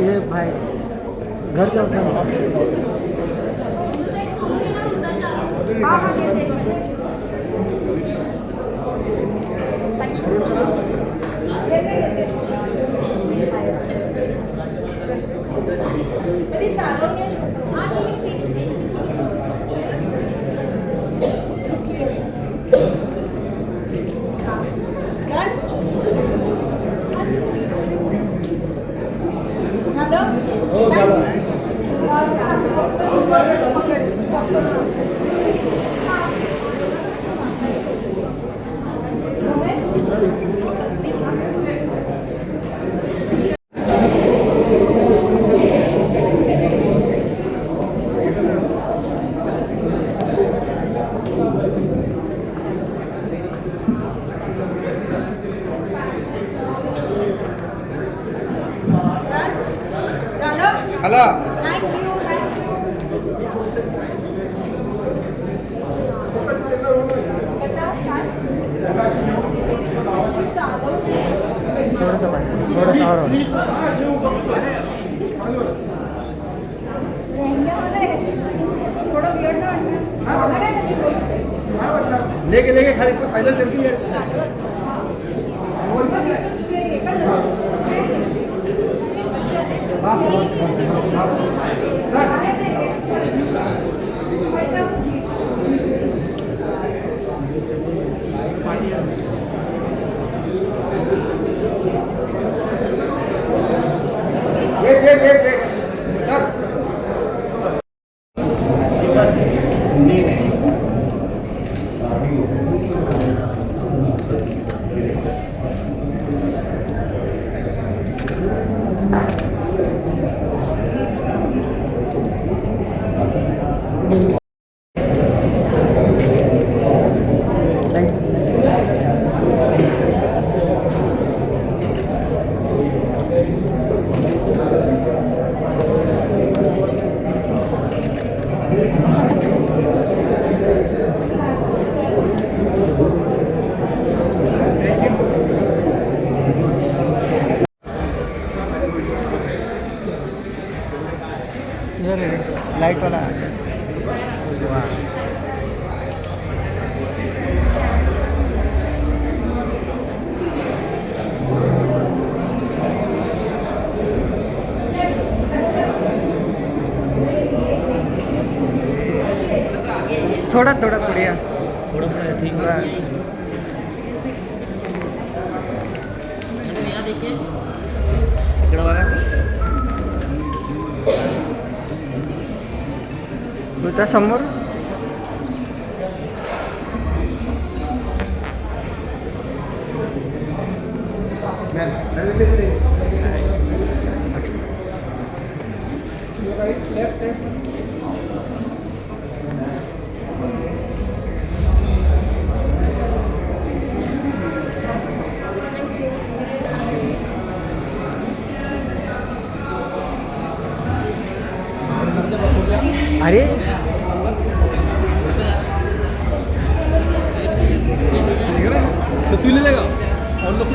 ये भाई घर जा हॅलो लेके लेके खाली पहले चलती है लाइट वाला थोड़ा थोड़ा पुढे थोड़ा ठीक है इकडे बघा त्या समोर अरे तो तू ले लेगा और तो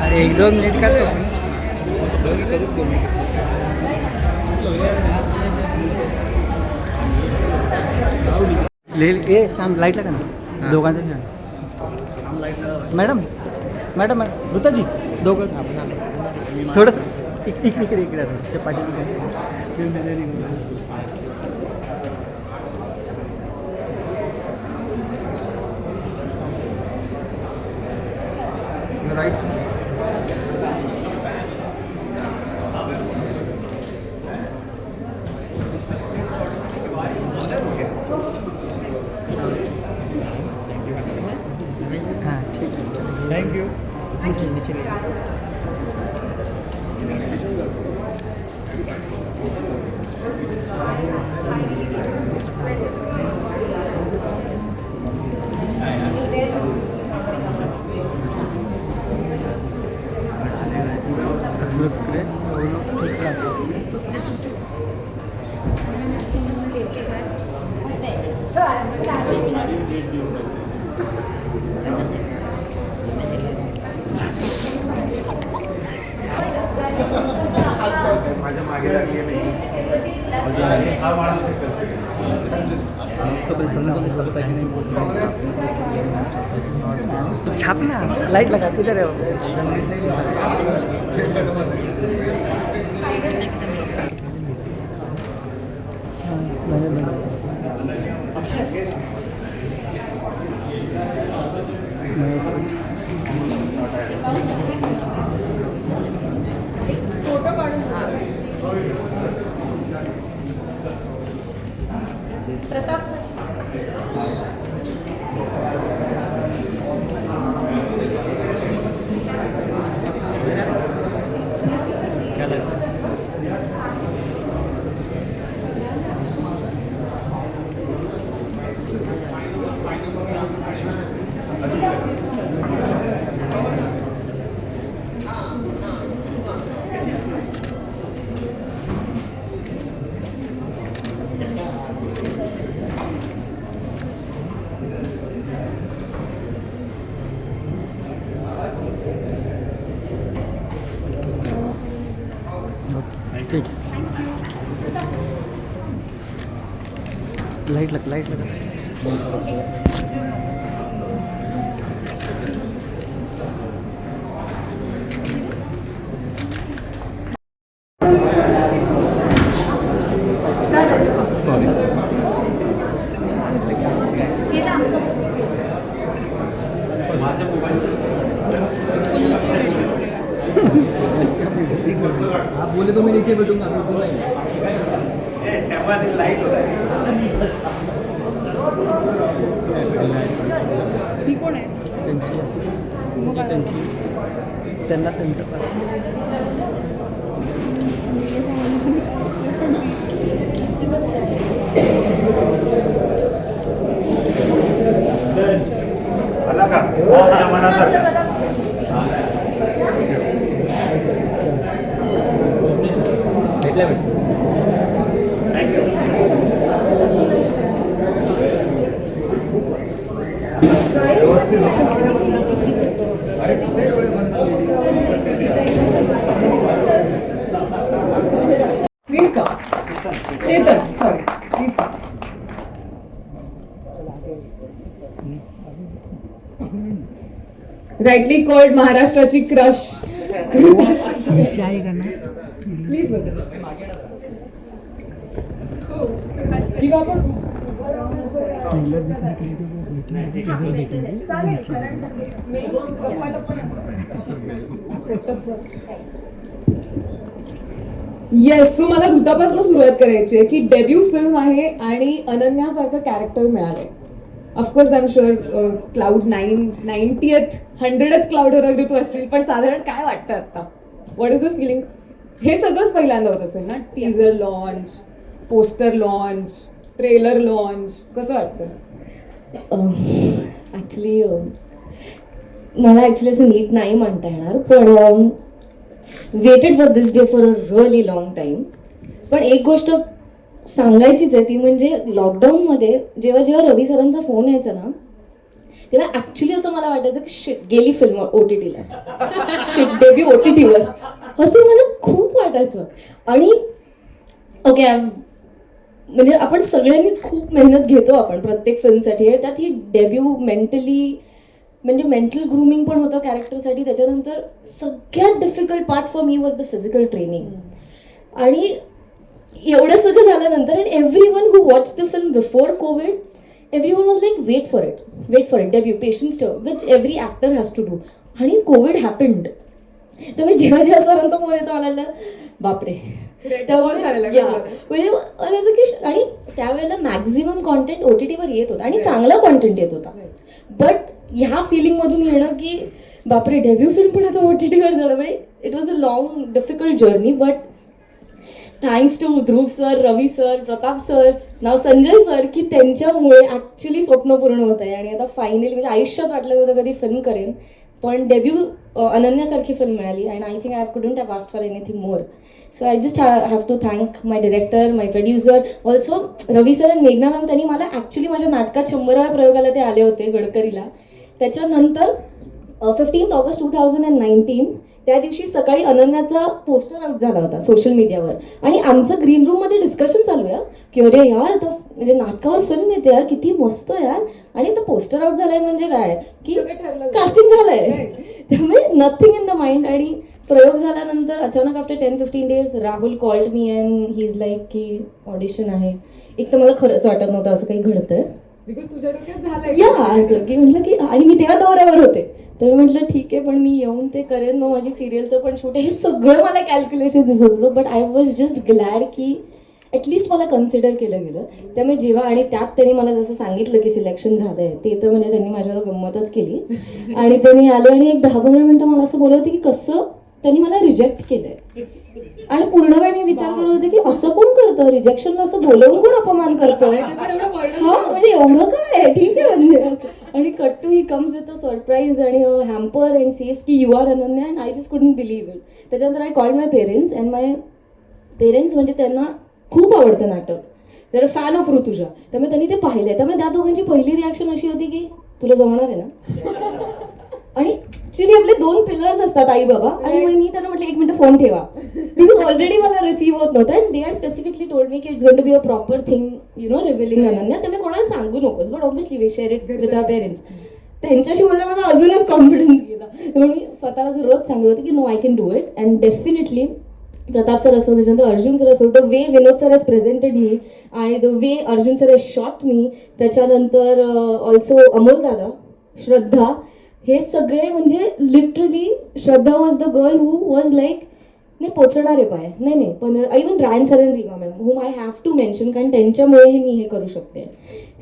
अरे 1-2 मिनट का ले ए साम लाईट लगा ना दोघांचं मॅडम मॅडम ऋताजी दोघं थोडंसं इकडे ते पाठी right हाँ ठीक है थैंक यू नीचे माझ्या मागे लागली नाही हा माणूस छापना लाइट लगा किधर है वो? ठीक लाइट लगा सॉरी माझ्या मोबाईल आप बोले तो मैं नीचे बैठूंगा बिल्कुल नहीं लाईट होता है ही कोण आहे त्यांना त्यांचं पास आला का माझ्या मनासारखं भेटल्या भेट प्लीज का चेतन सॉरी प्लीज का राईटली कॉल्ड महाराष्ट्राची क्रश नीचे आएगा ना प्लीज बस किंवा आपण येस सो मला भूतापासून सुरुवात करायची आहे की डेब्यू फिल्म आहे आणि अनन्यासारखं कॅरेक्टर मिळालंय of course I am sure cloud 90th 100th क्लाउडवर वगैरे तू असशील पण साधारण काय वाटतं आता व्हॉट इज दिस फिलिंग हे सगळंच पहिल्यांदा होत असेल ना teaser launch poster launch trailer launch कसं वाटतं ॲक्च्युली मला ॲक्च्युली असं नीट नाही म्हणता येणार पण waited for this day for a really long time पण एक गोष्ट सांगायचीच आहे ती म्हणजे लॉकडाऊनमध्ये जेव्हा जेव्हा रवी सरांचा फोन यायचा ना तेव्हा ॲक्च्युली असं मला वाटायचं की शिट गेली फिल्म OTTला शिट डेब्यू OTTवर असं मला खूप वाटायचं आणि ओके म्हणजे आपण सगळ्यांनीच खूप मेहनत घेतो आपण प्रत्येक फिल्मसाठी त्यात ही डेब्यू मेंटली म्हणजे मेंटल ग्रूमिंग पण होतं कॅरेक्टरसाठी त्याच्यानंतर सगळ्यात difficult part for me was the physical training आणि एवढं सगळं झाल्यानंतर and everyone who watch the film before Covid everyone was like wait for it debut patience which every actor has to do आणि Covid happened तर मी जेव्हा सरांचा phone येतो मला बापरे म्हणजे आणि त्यावेळेला मॅक्झिमम कॉन्टेंट OTTवर येत होता आणि चांगला कॉन्टेंट येत होता बट ह्या फिलिंगमधून येणं की बापरे डेब्यू फिल्म पण आता OTTवर जाणं म्हणजे it was a long difficult journey but thanks to Dhruv sir Ravi sir Pratap sir नाव संजय सर की त्यांच्यामुळे ॲक्च्युली स्वप्न पूर्ण होत आहे आणि आता फायनली म्हणजे आयुष्यात वाटलं होतं कधी फिल्म करेन पण डेब्यू अनन्यासारखी फिल्म मिळाली and I think I couldn't have asked for anything more. So I just have to thank my director, my producer, also Ravi sir and मेघना मॅम. त्यांनी मला ॲक्च्युली माझ्या नाटकात 100व्या प्रयोगाला ते आले होते गडकरीला. त्याच्यानंतर 15 ऑगस्ट 2019 त्या दिवशी सकाळी अनन्याचा पोस्टर आउट झाला होता सोशल मीडियावर आणि आमचं ग्रीन रूममध्ये डिस्कशन चालू आहे की अरे यार आता म्हणजे नाटकावर फिल्म येते यार, किती मस्त यार. आणि आता पोस्टर आउट झालाय म्हणजे काय की कास्टिंग झालंय. त्यामुळे नथिंग इन द माइंड. आणि प्रयोग झाल्यानंतर अचानक after 10-15 days Rahul called me and he is like की ऑडिशन आहे. एक तर मला खरंच वाटत नव्हतं असं काही घडतंय बिकॉज तुझ्या डोक्यात झालंय या असं की म्हटलं की, आणि मी तेव्हा दौऱ्यावर होते तर म्हटलं ठीक आहे पण मी येऊन ते करेन, मग माझी सिरियलचं पण शूट आहे. हे सगळं मला कॅल्क्युलेशन दिसत होतं. But I was just glad की ॲटलिस्ट मला कन्सिडर केलं गेलं. त्यामुळे जेव्हा आणि त्यात त्यांनी मला जसं सांगितलं की सिलेक्शन झालं आहे ते तर म्हणजे त्यांनी माझ्यावर गंमतच केली. आणि त्यांनी आले आणि एक 10-15 मिनटं मला असं बोलत होते की कसं त्यांनी मला रिजेक्ट केलंय. आणि पूर्ण वेळ मी विचार करत होते की असं कोण करतं, रिजेक्शनला असं बोलवून कोण अपमान करतं. हा म्हणजे एवढं काय ठीक आहे म्हणजे असं. आणि cut to he comes with a surprise आणि हॅम्पर अँड सेज की you are Ananya and I just couldn't believe it. त्याच्यानंतर I called my parents and my parents म्हणजे त्यांना खूप आवडतं नाटक, they are fan of Rutuja. त्यामुळे त्यांनी ते पाहिले. त्यामुळे त्या दोघांची पहिली रिॲक्शन अशी होती की तुला जमणार आहे ना. आणि ॲक्च्युली आपले 2 पिलर्स असतात आई बाबा. आणि मग मी त्यांना म्हटलं 1 मिनिट फोन ठेवा बिकॉज ऑलरेडी मला रिसीव्ह होत नव्हतं. And they had specifically told me की it's going to be a proper thing you know revealing Ananya. त्यामुळे कोणाला सांगू नकोस but obviously we share it with our parents. त्यांच्याशी म्हणलं माझा अजूनच कॉन्फिडन्स गेला. म्हणून मी स्वतःला रोज सांगत होते की no I can do it. And definitely Pratap sir असो, त्याच्यानंतर अर्जुन सर असो, the way Vinod sir has presented me आणि the way Arjun sir has shot me, त्याच्यानंतर ऑल्सो अमोल दादा, श्रद्धा, हे सगळे म्हणजे literally Shraddha was the girl who was like नाही पोचणारे पाय नाही पण even Ryan sir and Reema ma'am whom I have to mention कारण त्यांच्यामुळे मी हे करू शकते.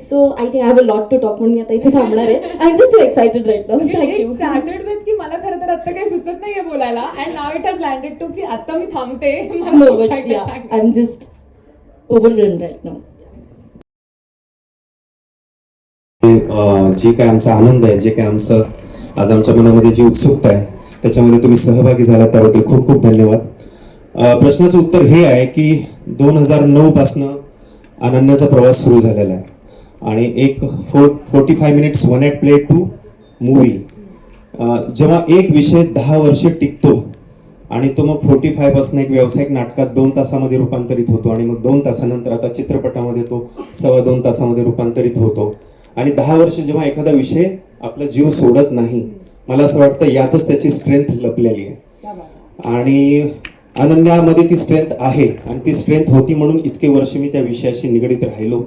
So I think I have a lot to talk म्हणून मी आता इथे थांबणार आहे. I am just excited right now. Thank you. Started with की मला खरं तर आता काही सुचत नाहीये बोलायला and now it has landed to की आता मी थांबते. No but yeah I am just overwhelmed right now. जे काय आमचा आनंद आहे, जे काय आमचं आज आमच्या मनामध्ये जी उत्सुकता आहे त्याच्यामध्ये तुम्ही सहभागी झाला त्याबद्दल खूप खूप धन्यवाद. प्रश्नाचं उत्तर हे आहे की 2009 पासनं अनन्याचा प्रवास सुरू झालेला आहे आणि एक 45 minutes one act play to movie. जेव्हा एक विषय 10 वर्ष टिकतो आणि तो मग 45 पासून एक व्यावसायिक नाटकात 2 तासामध्ये रूपांतरित होतो आणि मग 2 तासानंतर आता चित्रपटामध्ये तो 2.25 तासामध्ये रूपांतरित होतो आणि 10 वर्ष जेव्हा एखादा विषय आपला जीव सोडत नाही, मला असं वाटतं यातच त्याची स्ट्रेंथ लपलेली आहे. आणि अनन्यामध्ये ती स्ट्रेंथ आहे आणि ती स्ट्रेंथ होती म्हणून इतके वर्ष मी त्या विषयाशी निगडीत राहिलो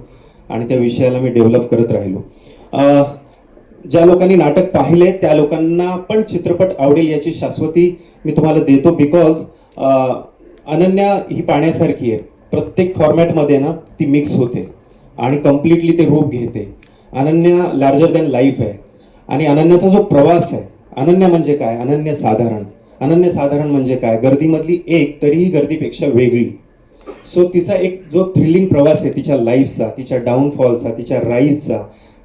आणि त्या विषयाला मी डेव्हलप करत राहिलो. ज्या लोकांनी नाटक पाहिले त्या लोकांना पण चित्रपट आवडेल याची शाश्वती मी तुम्हाला देतो. बिकॉज अनन्या ही पाण्यासारखी आहे, प्रत्येक फॉर्मॅटमध्ये ना ती मिक्स होते आणि कम्प्लिटली ते रूप घेते. अनन्या लार्जर दॅन लाईफ आहे आणि अनन्याचा जो प्रवास आहे, अनन्या म्हणजे काय, अनन्य साधारण म्हणजे काय, गर्दीमधली एक तरीही गर्दीपेक्षा वेगळी. सो तिचा एक जो थ्रिलिंग प्रवास आहे तिच्या लाईफचा, तिच्या डाऊनफॉलचा, तिच्या राईजचा,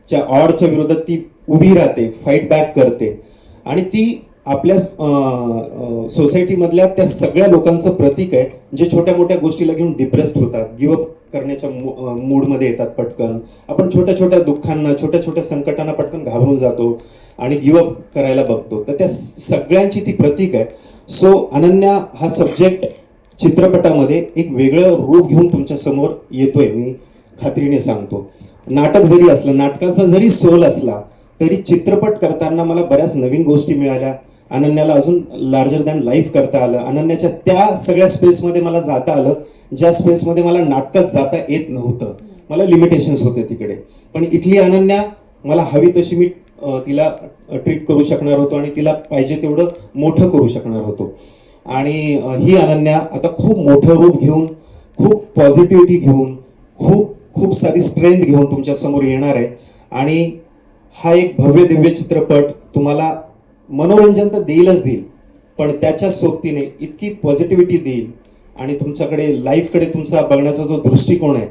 च्या ऑडच्या विरोधात ती उभी राहते, फाईट बॅक करते आणि ती आपल्या सोसायटीमधल्या त्या सगळ्या लोकांचं प्रतीक आहे जे छोट्या मोठ्या गोष्टीला घेऊन डिप्रेस्ड होतात, गिवअप करण्याच्या मूडमध्ये येतात पटकन. आपण छोट्या छोट्या दुःखांना, छोट्या छोट्या संकटांना पटकन घाबरून जातो आणि गिवअप करायला बघतो. तर त्या सगळ्यांची ती प्रतीक आहे. सो अनन्या हा सब्जेक्ट चित्रपटामध्ये एक वेगळं रूप घेऊन तुमच्या समोर येतोय, मी खात्रीने सांगतो. नाटक जरी असलं, नाटकाचा जरी सोल असला तरी चित्रपट करताना मला बऱ्याच नवीन गोष्टी मिळाल्या. अनन्याला अजून लार्जर दॅन लाईफ करता आलं. अनन्याच्या त्या सगळ्या स्पेसमध्ये मला जाता आलं ज्या स्पेसमध्ये मला नाटकात जाता येत नव्हतं. मला लिमिटेशन्स होते तिकडे. पण इथली अनन्या मला हवी तशी मी तिला ट्रीट करू शकणार होतो आणि तिला पाहिजे तेवढं मोठं करू शकणार होतो. आणि ही अनन्या आता खूप मोठं रूप घेऊन, खूप पॉझिटिव्हिटी घेऊन, खूप खूप सारी स्ट्रेंथ घेऊन तुमच्या समोर येणार आहे. आणि हा एक भव्य दिव्य चित्रपट तुम्हाला मनोरंजन तर देईलच देईल, पण त्याच्या सोबतीने इतकी पॉझिटिव्हिटी देईल आणि तुमच्याकडे लाईफकडे तुमचा बघण्याचा जो दृष्टिकोन आहे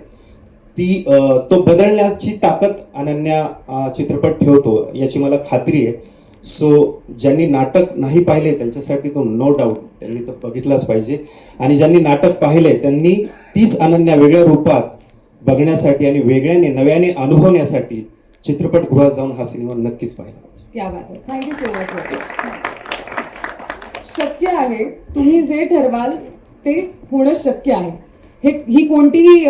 तो बदलण्याची ताकद अनन्या चित्रपट ठेवतो याची मला खात्री आहे. सो ज्यांनी नाटक नाही पाहिले त्यांच्यासाठी तो नो डाऊट त्यांनी तो बघितलाच पाहिजे, आणि ज्यांनी नाटक पाहिले त्यांनी तीच अनन्या वेगळ्या रूपात बघण्यासाठी आणि वेगळ्याने नव्याने अनुभवण्यासाठी चित्रपटगृहात जाऊन हा सिनेमा नक्कीच पाहिला पाहिजे. क्या बात आहे, थँक्यू सो मच. शक्य आहे, तुम्ही जे ठरवाल ते होणं शक्य आहे. ही कोणतीही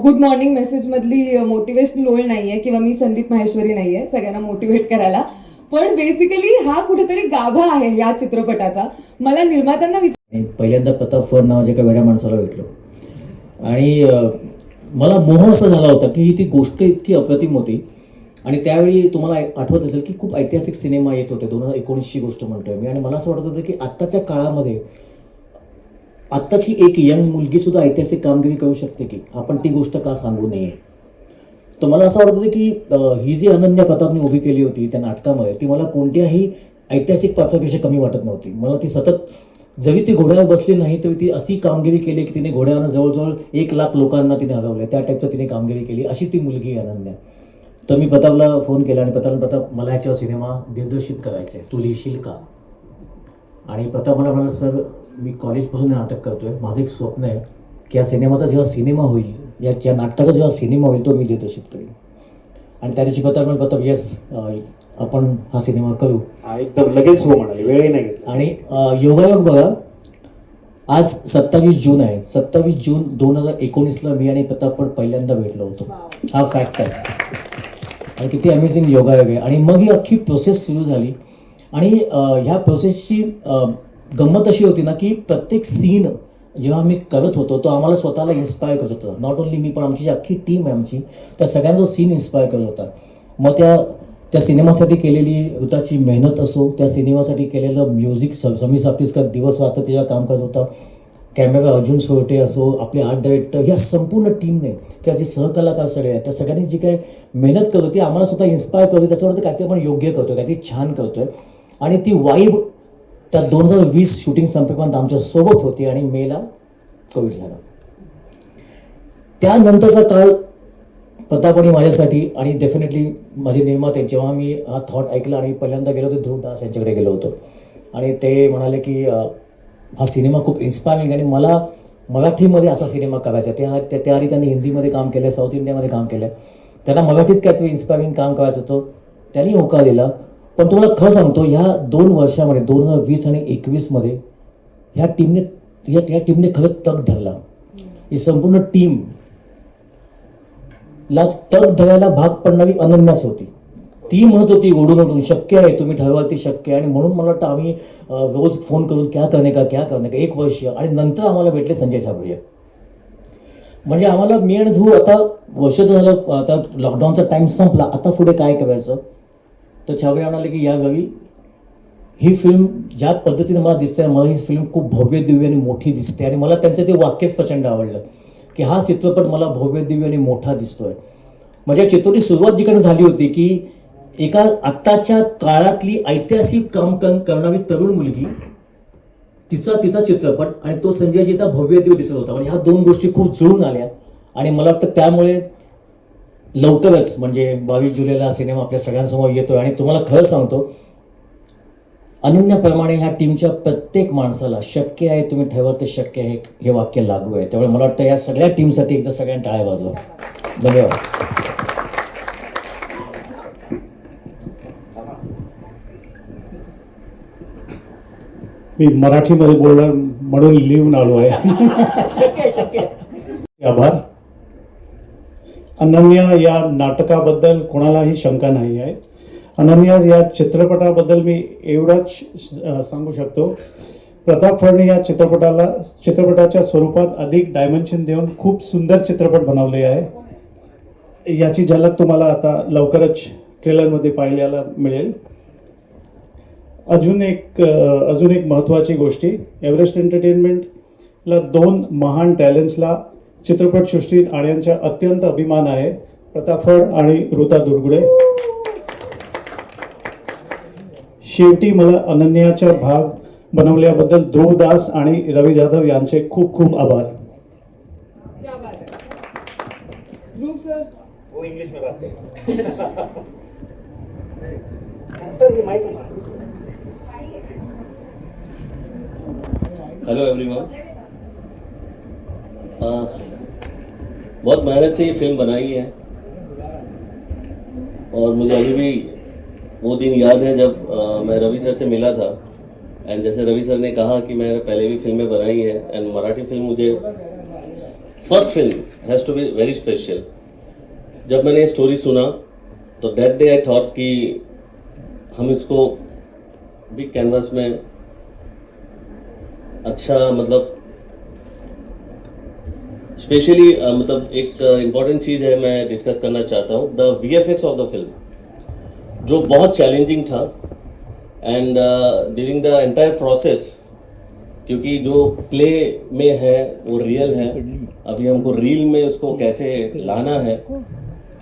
गुड मॉर्निंग मेसेज मधली मोटिवेशनल ओळ नाहीये किंवा मी संदीप माहेश्वरी नाहीये सगळ्यांना मोटिवेट करायला, पण बेसिकली हा कुठेतरी गाभा आहे या चित्रपटाचा. मला निर्मात्यांना पहिल्यांदा प्रताप फड नावाच्या एका वेड्या माणसाला भेटलो आणि मला मोह असा झाला होता की ती गोष्ट इतकी अप्रतिम होती. आणि त्यावेळी तुम्हाला आठवत असेल की खूप ऐतिहासिक सिनेमा येत होते, 2019ची गोष्ट म्हणतोय मी, आणि मला असं वाटत होतं की आत्ताच्या काळामध्ये आत्ताची एक यंग मुलगी सुद्धा ऐतिहासिक कामगिरी करू शकते की आपण ती गोष्ट का सांगू नये. तर मला असं वाटत होतं की ही जी अनन्या प्रतापने उभी केली होती त्या नाटकामध्ये, ती मला कोणत्याही ऐतिहासिक पात्रापेक्षा कमी वाटत नव्हती. मला ती सतत, जरी ती घोड्यावर बसली नाही तरी ती अशी कामगिरी केली की तिने घोड्यावरनं जवळजवळ 1,00,000 लोकांना तिने हरवले, त्या टाईपचं तिने कामगिरी केली, अशी ती मुलगी अनन्या. तर मी प्रतापला फोन केला आणि प्रताप मला ह्याच्यावर सिनेमा दिग्दर्शित करायचा आहे, तू लिहिशील का? आणि प्रताप मला म्हणाला, सर मी कॉलेजपासून नाटक करतोय, माझं एक स्वप्न आहे की या सिनेमाचा जेव्हा सिनेमा होईल, या नाटकाचा जेव्हा सिनेमा होईल तो मी दिग्दर्शित करेन. आणि त्या दिवशी प्रताप येस आपण हा सिनेमा करू. एकदम लगेच हो म्हणाले, वेळही नाही घेतला. आणि योगायोग बघा, आज 27 जून आहे. 27 जून 2019ला मी आणि प्रताप पण पहिल्यांदा भेटलो होतो. हा फॅक्ट आहे आणि किती अमेझिंग योगायोग आहे. आणि मग ही अख्खी प्रोसेस सुरू झाली आणि ह्या प्रोसेसची गंमत अशी होती ना की प्रत्येक सीन जेव्हा आम्ही करत होतो तो आम्हाला स्वतःला इन्स्पायर करत होता. नॉट ओन्ली मी, पण आमची जी अख्खी टीम आहे आमची, त्या सगळ्यांचा सीन इन्स्पायर करत होता. मग त्या सिनेमासाठी केलेली ऋताची मेहनत असो, त्या सिनेमासाठी केलेलं म्युझिक, समीर साप्तीसकर दिवस रात्र त्याच्यावर काम करत होता, कॅमेरा अर्जुन सोरटे असो, आपले आर्ट डायरेक्टर, या संपूर्ण टीमने किंवा जे सहकलाकार सगळे आहेत त्या सगळ्यांनी जी काय मेहनत करत होती आम्हाला स्वतः इन्स्पायर करतो. त्याच्यावरती काहीतरी आपण योग्य करतोय, काहीतरी छान करतोय. आणि ती वाईब त्या 2020 शूटिंग संपेपर्यंत आमच्या सोबत होती आणि मेला कोविड झाला. त्यानंतरचा काळ प्रताप आणि माझ्यासाठी, आणि डेफिनेटली माझे निर्माते, जेव्हा मी हा थॉट ऐकला आणि पहिल्यांदा गेलो होतो ध्रुव दास यांच्याकडे गेलो होतो आणि ते म्हणाले की हा सिनेमा खूप इन्स्पायरिंग आणि मला मराठीमध्ये असा सिनेमा करायचा. त्याआधी त्यांनी हिंदीमध्ये काम केलं, साऊथ इंडियामध्ये काम केलं, त्यांना मराठीत काहीतरी इन्स्पायरिंग काम करायचं होतं, त्यांनी होकार दिला. पण तुम्हाला खरं सांगतो, ह्या 2 वर्षामध्ये 2020 आणि 2021मध्ये ह्या टीमने खरं तग धरला. ही संपूर्ण टीमला तग धरायला भाग पडणारी अनन्याच होती. ती म्हणत होती ओढून शक्य आहे, तुम्ही ठरवाल ती शक्य आहे. आणि म्हणून मला वाटतं आम्ही रोज फोन करून क्या करणे का 1 वर्ष, आणि नंतर आम्हाला भेटले संजय साबळे. म्हणजे आम्हाला मी आणि ध्रुव आता वर्ष झालं, आता लॉकडाऊनचा टाइम संपला, आता पुढे काय करायचं. तर छाबळे म्हणाले की या गावी ही फिल्म ज्या पद्धतीने मला दिसते, मला ही फिल्म खूप भव्य दिव्य आणि मोठी दिसते. आणि मला त्यांचं ते वाक्यच प्रचंड आवडलं की हा चित्रपट मला भव्य दिव्य आणि मोठा दिसतोय. म्हणजे चित्रपटाची सुरुवात जिकडे झाली होती की एका आत्ताच्या काळातली ऐतिहासिक काम करणारी तरुण मुलगी, तिचा चित्रपट, आणि तो संजयजीचा भव्य दिव्य दिसत होता. म्हणजे ह्या 2 गोष्टी खूप जुळून आल्या. आणि मला वाटतं त्यामुळे लवकरच म्हणजे 22 जुलैला सिनेमा आपल्या सगळ्यांसमोर येतोय. आणि तुम्हाला खरं सांगतो, अनन्याप्रमाणे ह्या टीमच्या प्रत्येक माणसाला शक्य आहे, तुम्ही ठरवाल ते शक्य आहे, हे वाक्य लागू आहे. त्यामुळे मला वाटतं या सगळ्या टीमसाठी एकदा सगळ्यांनी टाळ्या वाजवा. धन्यवाद. मी मराठीमध्ये बोलणार म्हणून लिहून आलो आहे. शक्य. आभार. अनन्या या नाटकाबद्दल कोणालाही शंका नाही आहे. अनन्या या चित्रपटाबद्दल मी एवढंच सांगू शकतो, प्रताप फडणे या चित्रपटाच्या स्वरूपात अधिक डायमेन्शन देऊन खूप सुंदर चित्रपट बनवले आहे. याची झलक तुम्हाला आता लवकरच ट्रेलरमध्ये पाहायला मिळेल. अजून एक महत्त्वाची गोष्टी, एव्हरेस्ट एंटरटेनमेंटला 2 महान टॅलेंट्सला चित्रपटसृष्टीत आणण्याचा अत्यंत अभिमान आहे, प्रताप फड आणि ऋता दुर्गुडे. शेवटी मला अनन्याचा भाग बनवल्याबद्दल ध्रुव दास आणि रवी जाधव यांचे खूप खूप आभार. क्या बात है. ध्रुव सर, वो इंग्लिश में बात करें. Hello everyone. बहुत मेहनत से ये फिल्म बनाई है और मुझे अभी भी वो दिन याद है जब मैं रवि सर से मिला था। एंड जैसे रवि सर ने कहा कि मैंने पहले भी फिल्में बनाई है एंड मराठी फिल्म मुझे first film has to be very special. जब मैंने स्टोरी सुना तो दैट डे आई थॉट कि हम इसको बिग कैनवास में अच्छा मतलब स्पेशली मतलब एक इम्पॉर्टेंट चीज़ है मैं डिस्कस करना चाहता हूँ the VFX of the film जो बहुत चैलेंजिंग था end during the entire process क्योंकि जो प्ले में है वो रियल है अभी हमको रील में उसको कैसे लाना है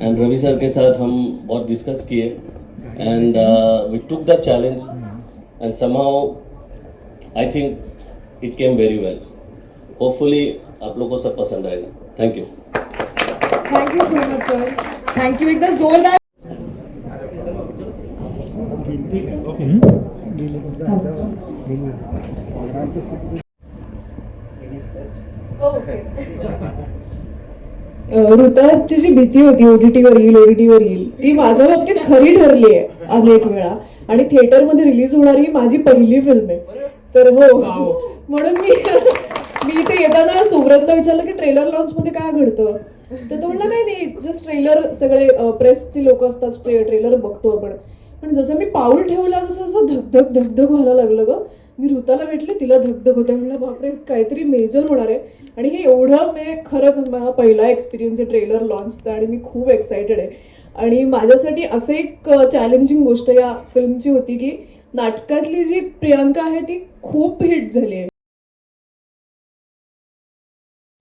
एंड रवि सर के साथ हम बहुत डिस्कस किए and we took the challenge and somehow I think it came very well. Hopefully आप लोगों को सब पसंद आएगा। Thank you. Thank you so much sir, thank you. एकदा जोरदार ऋताची जी भीती होती ओटीटीवर येईल ती माझ्या बाबतीत खरी ठरली आहे अनेक वेळा आणि थिएटरमध्ये रिलीज होणारी माझी पहिली फिल्म आहे तर हो म्हणून मी इथे येताना सुव्रतला विचारलं की ट्रेलर लॉन्च मध्ये काय घडतं तर तो म्हणला काही नाही जस्ट ट्रेलर सगळे प्रेसची लोक असतात ट्रेलर बघतो आपण पण जसं मी पाऊल ठेवला तसं जसं धगधग धगधग व्हायला लागलं ग मी ऋताला भेटले तिला धगधग होत्या म्हणलं बापरे काहीतरी मेजर होणार आहे आणि हे एवढं मी खरंच माझा पहिला एक्सपिरियन्स आहे ट्रेलर लॉन्चचा आणि मी खूप एक्सायटेड आहे आणि माझ्यासाठी असं एक चॅलेंजिंग गोष्ट या फिल्मची होती की नाटकातली जी प्रियांका आहे ती खूप हिट झाली आहे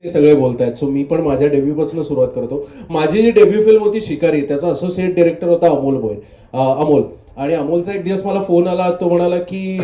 ते सगळे बोलतायत सो मी पण माझ्या डेब्यूपासून सुरुवात करतो। माझी जी डेब्यू फिल्म होती शिकारी त्याचा असोसिएट डायरेक्टर होता अमोल आणि अमोलचा एक दिवस मला फोन आला तो म्हणाला की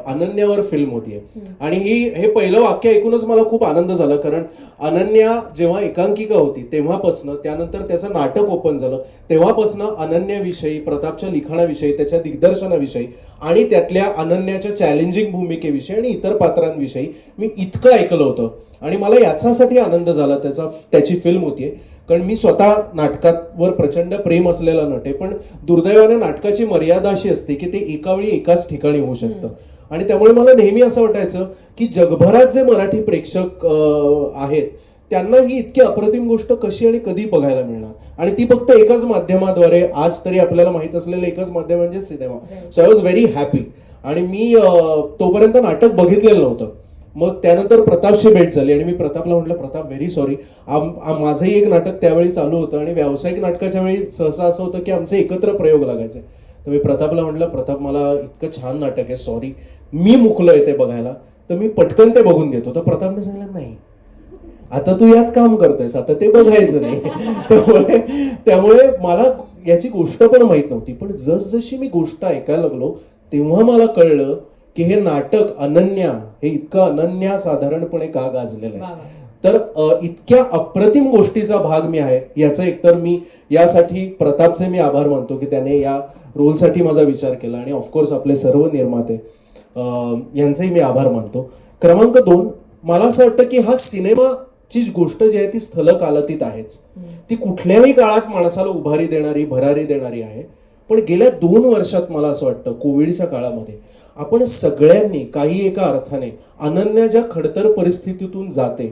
अनन्यावर फिल्म होतीये आणि हे पहिलं वाक्य ऐकूनच मला खूप आनंद झाला कारण अनन्या जेव्हा एकांकिका होती तेव्हापासनं त्यानंतर त्याचं नाटक ओपन झालं तेव्हापासनं अनन्याविषयी प्रतापच्या लिखाणाविषयी त्याच्या दिग्दर्शनाविषयी आणि त्यातल्या अनन्याच्या चॅलेंजिंग भूमिकेविषयी आणि इतर पात्रांविषयी मी इतकं ऐकलं होतं आणि मला याच्यासाठी आनंद झाला त्याची फिल्म होतीये कारण मी स्वतः नाटकावर प्रचंड प्रेम असलेला नट आहे पण दुर्दैवाने नाटकाची मर्यादा अशी असते की ते एकावेळी एकाच ठिकाणी होऊ शकतं आणि त्यामुळे मला नेहमी असं वाटायचं की जगभरात जे मराठी प्रेक्षक आहेत त्यांना ही इतकी अप्रतिम गोष्ट कशी आणि कधी बघायला मिळणार आणि ती फक्त एकाच माध्यमाद्वारे आज तरी आपल्याला माहित असलेलं एकच माध्यम म्हणजे cinema. So I was very happy आणि मी तोपर्यंत नाटक बघितलेलं नव्हतं मग त्यानंतर प्रतापशी भेट झाली आणि मी प्रतापला म्हटलं प्रताप व्हेरी सॉरी माझंही एक नाटक त्यावेळी चालू होतं आणि व्यावसायिक नाटकाच्या वेळी सहसा असं होतं की आमचे एकत्र प्रयोग लागायचे तर मी प्रतापला म्हटलं प्रताप मला इतकं छान नाटक आहे सॉरी मी मुकलोय ते बघायला तर मी पटकन ते बघून घेतो तर प्रतापने सांगितलं नाही आता तू यात काम करतोयस आता ते बघायचं नाही त्यामुळे मला याची गोष्ट पण माहित नव्हती पण जसजशी मी गोष्ट ऐकायला लागलो तेव्हा मला कळलं की हे नाटक अनन्या हे इतकं अनन्यासाधारणपणे का गाजलेलं आहे तर इतक्या अप्रतिम गोष्टीचा भाग मी आहे याचं एकतर मी यासाठी प्रतापचे मी आभार मानतो की त्याने या रोलसाठी माझा विचार केला आणि ऑफकोर्स आपले सर्व निर्माते यांचेही मी आभार मानतो। क्रमांक 2 मला असं वाटतं की हा सिनेमाची गोष्ट जी आहे ती स्थलकालातीत आहेच ती कुठल्याही काळात माणसाला उभारी देणारी भरारी देणारी आहे पण गेल्या 2 वर्षात मला असं वाटतं कोविडच्या काळामध्ये आपण सगळ्यांनी काही एका अर्थाने अनन्या ज्या खडतर परिस्थितीतून जाते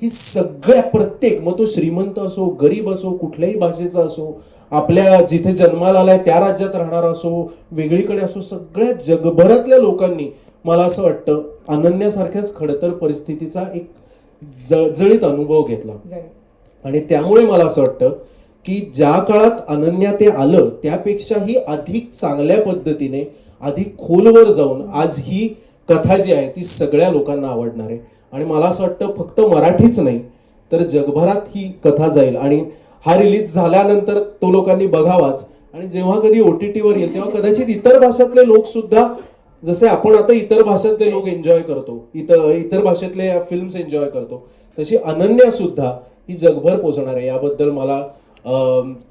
ही सगळ्या प्रत्येक मग तो श्रीमंत असो गरीब असो कुठल्याही भाषेचा असो आपल्या जिथे जन्माला आलाय त्या राज्यात राहणारा असो वेगळीकडे असो सगळ्या जगभरातल्या लोकांनी मला असं वाटतं अनन्यासारख्याच खडतर परिस्थितीचा एक जळजळीत अनुभव घेतला आणि त्यामुळे मला असं वाटतं की ज्या काळात अनन्या ते आलं त्यापेक्षाही अधिक चांगल्या पद्धतीने अधिक खोलवर जाऊन आज ही कथा जी आहे ती सगळ्या लोकांना आवडणार आहे आणि मला असं वाटतं फक्त मराठीच नाही तर जगभरात ही कथा जाईल आणि हा रिलीज झाल्यानंतर तो लोकांनी बघावाच आणि जेव्हा कधी OTTवर येईल तेव्हा कदाचित इतर भाषातले लोक सुद्धा जसे आपण आता इतर भाषातले लोक एन्जॉय करतो इतर भाषेतले फिल्म्स एन्जॉय करतो तशी अनन्या सुद्धा ही जगभर पोहोचणार आहे याबद्दल मला